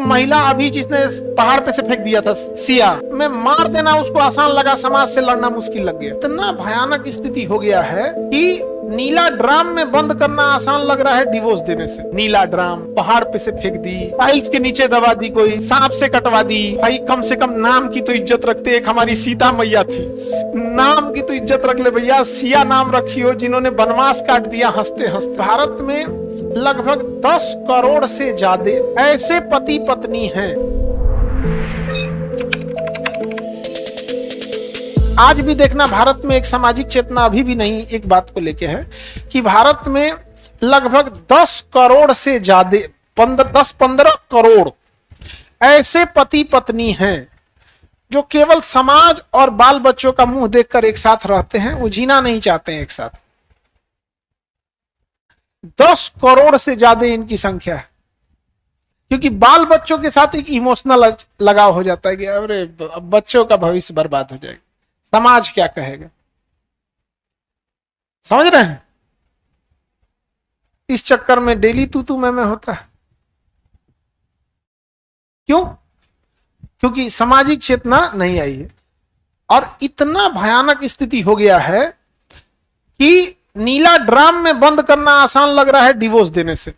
महिला अभी जिसने पहाड़ पे से फेंक दिया था सिया में मार देना उसको आसान लगा, समाज से लड़ना मुश्किल लग गया। इतना भयानक स्थिति हो गया है कि नीला ड्राम में बंद करना आसान लग रहा है डिवोर्स देने से। नीला ड्राम पहाड़ पे से फेंक दी, टाइल्स के नीचे दबा दी, कोई सांप से कटवा दी। भाई कम से कम नाम की तो इज्जत रखते। एक हमारी सीता मैया थी, नाम की तो इज्जत रख ले भैया। सिया नाम रखी हो जिन्होंने वनवास काट दिया हंसते हंसते। भारत में लगभग 10 करोड़ से ज्यादा ऐसे पति पत्नी हैं। आज भी देखना भारत में एक सामाजिक चेतना अभी भी नहीं एक बात को लेके है कि भारत में लगभग 10 करोड़ से ज्यादा 10-15 करोड़ ऐसे पति पत्नी हैं जो केवल समाज और बाल बच्चों का मुंह देखकर एक साथ रहते हैं, वो जीना नहीं चाहते हैं एक साथ। 10 करोड़ से ज्यादा इनकी संख्या है, क्योंकि बाल बच्चों के साथ एक इमोशनल लगाव हो जाता है कि अरे बच्चों का भविष्य बर्बाद हो जाएगा, समाज क्या कहेगा। समझ रहे हैं? इस चक्कर में डेली तू मैं होता है। क्यों? क्योंकि सामाजिक चेतना नहीं आई है। और इतना भयानक स्थिति हो गया है कि नीला ड्राम में बंद करना आसान लग रहा है डिवोर्स देने से।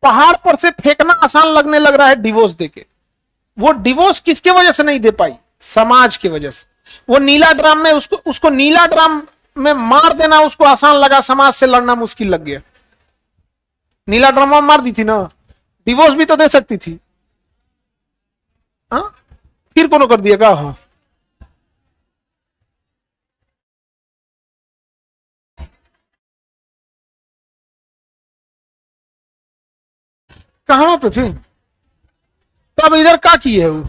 पहाड़ पर से फेंकना आसान लगने लग रहा है डिवोर्स देके। वो डिवोर्स किसके वजह से नहीं दे पाई? समाज की वजह से। वो नीला ड्राम में उसको नीला ड्राम में मार देना उसको आसान लगा, समाज से लड़ना मुश्किल लग गया। नीला ड्राम में मार दी थी ना, डिवोर्स भी तो दे सकती थी। हाँ, फिर कोनो कर दिया क्या? हो कहां पे फिर तब इधर क्या की है? वो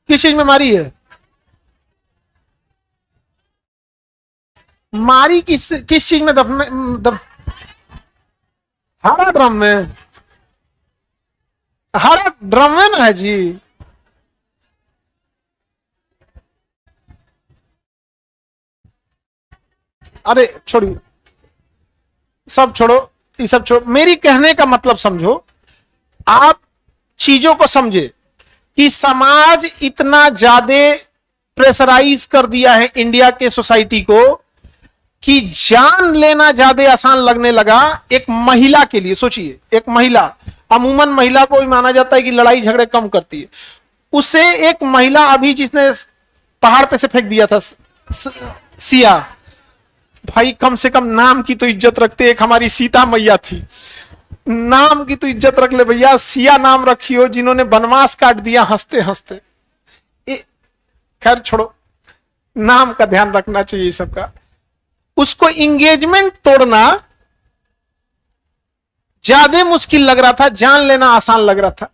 किस चीज में मारी है? मारी किस चीज में? हरा ड्रम में। हरा ड्रम में ना है जी। अरे छोड़िए, सब छोड़ो, ये सब छोड़ो। मेरी कहने का मतलब समझो, आप चीजों को समझे कि समाज इतना ज्यादा प्रेशराइज कर दिया है इंडिया के सोसाइटी को कि जान लेना ज्यादा आसान लगने लगा। एक महिला के लिए सोचिए, एक महिला, अमूमन महिला को भी माना जाता है कि लड़ाई झगड़े कम करती है। उसे एक महिला अभी जिसने पहाड़ पे से फेंक दिया था सिया, भाई कम से कम नाम की तो इज्जत रखते। एक हमारी सीता मैया थी, नाम की तो इज्जत रख ले भैया। सिया नाम रखी हो जिन्होंने वनवास काट दिया हंसते हंसते। खैर छोड़ो, नाम का ध्यान रखना चाहिए सबका। उसको इंगेजमेंट तोड़ना ज्यादा मुश्किल लग रहा था, जान लेना आसान लग रहा था।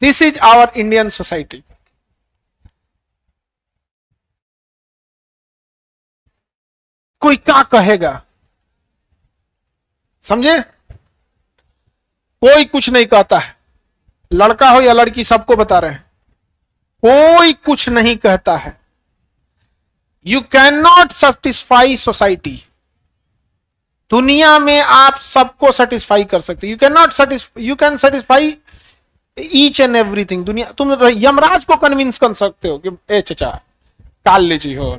This is our Indian society. कोई क्या कहेगा? समझे? कोई कुछ नहीं कहता है, लड़का हो या लड़की, सबको बता रहे हैं, कोई कुछ नहीं कहता है। You can not satisfy society. दुनिया में आप सबको सेटिस्फाई कर सकते, you can not satisfy, you can satisfy each and everything. दुनिया, तुम यमराज को कन्विंस कर सकते हो कि ए चचा काल लीजिए हो,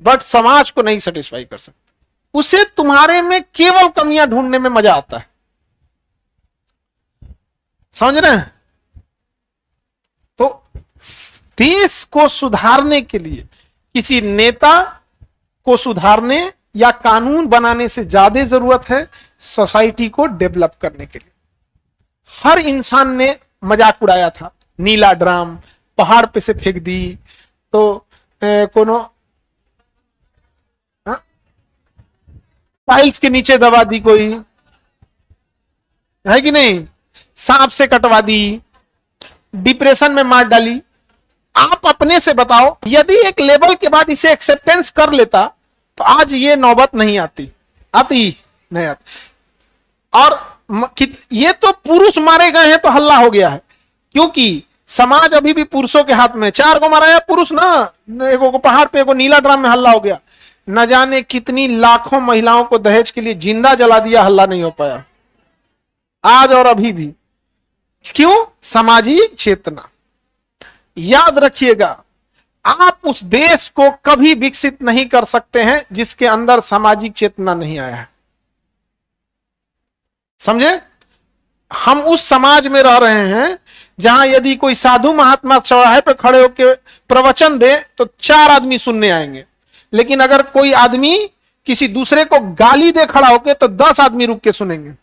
बट समाज को नहीं सेटिस्फाई कर सकते। उसे तुम्हारे में केवल कमियां ढूंढने में मजा आता है। समझ रहे हैं? तो देश को सुधारने के लिए, किसी नेता को सुधारने या कानून बनाने से ज्यादा जरूरत है सोसाइटी को डेवलप करने के लिए। हर इंसान ने मजाक उड़ाया था, नीला ड्राम पहाड़ पे से फेंक दी तो कोनो टाइल्स के नीचे दबा दी, कोई है कि नहीं, सांप से कटवा दी, डिप्रेशन में मार डाली। आप अपने से बताओ, यदि एक लेवल के बाद इसे एक्सेप्टेंस कर लेता तो आज ये नौबत नहीं आती नहीं आती। और ये तो पुरुष मारे गए हैं तो हल्ला हो गया है, क्योंकि समाज अभी भी पुरुषों के हाथ में। 4 को मारा या पुरुष ना, एगो को पहाड़ पे, एगो नीला ड्राम में, हल्ला हो गया। न जाने कितनी लाखों महिलाओं को दहेज के लिए जिंदा जला दिया, हल्ला नहीं हो पाया। आज और अभी भी। क्यों? सामाजिक चेतना। याद रखिएगा, आप उस देश को कभी विकसित नहीं कर सकते हैं जिसके अंदर सामाजिक चेतना नहीं आया है। समझे? हम उस समाज में रह रहे हैं जहां यदि कोई साधु महात्मा चौराहे पे खड़े होकर प्रवचन दे तो 4 आदमी सुनने आएंगे, लेकिन अगर कोई आदमी किसी दूसरे को गाली दे खड़ा होकर तो 10 आदमी रुक के सुनेंगे।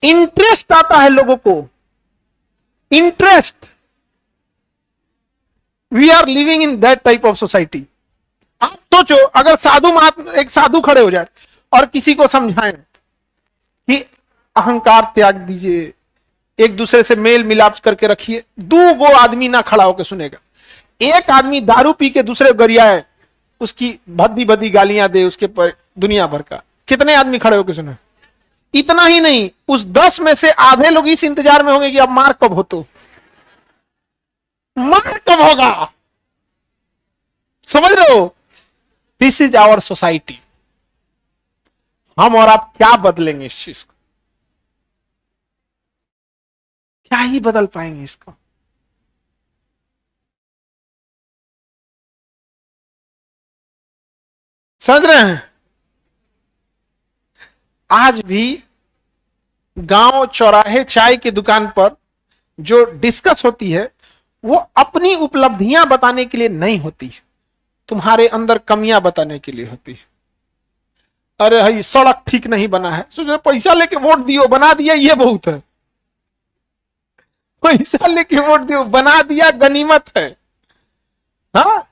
इंटरेस्ट आता है लोगों को, interest. We are living in that type of society. आप सोचो, अगर साधु महात्मा, एक साधु खड़े हो जाए और किसी को समझाएं कि अहंकार त्याग दीजिए, एक दूसरे से मेल मिलाप करके रखिए, 2 आदमी ना खड़ा होकर सुनेगा। एक आदमी दारू पी के दूसरे गरियाए, उसकी भद्दी भद्दी गालियां दे उसके पर दुनिया भर का, कितने आदमी खड़े होकर सुने? इतना ही नहीं, उस 10 में से आधे लोग इस इंतजार में होंगे कि अब मार कब हो, तो मार कब होगा। समझ रहे हो? This is our society. हम और आप क्या बदलेंगे इस चीज को? क्या ही बदल पाएंगे इसको? समझ रहे हैं? आज भी गांव चौराहे चाय की दुकान पर जो डिस्कस होती है वो अपनी उपलब्धियां बताने के लिए नहीं होती है, तुम्हारे अंदर कमियां बताने के लिए होती है। अरे भाई सड़क ठीक नहीं बना है, सोच पैसा लेके वोट दियो, बना दिया, ये बहुत है। पैसा लेके वोट दियो, बना दिया, गनीमत है। हाँ,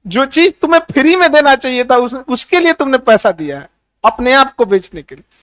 जो चीज तुम्हें फ्री में देना चाहिए था उसके लिए तुमने पैसा दिया है, अपने आप को बेचने के लिए।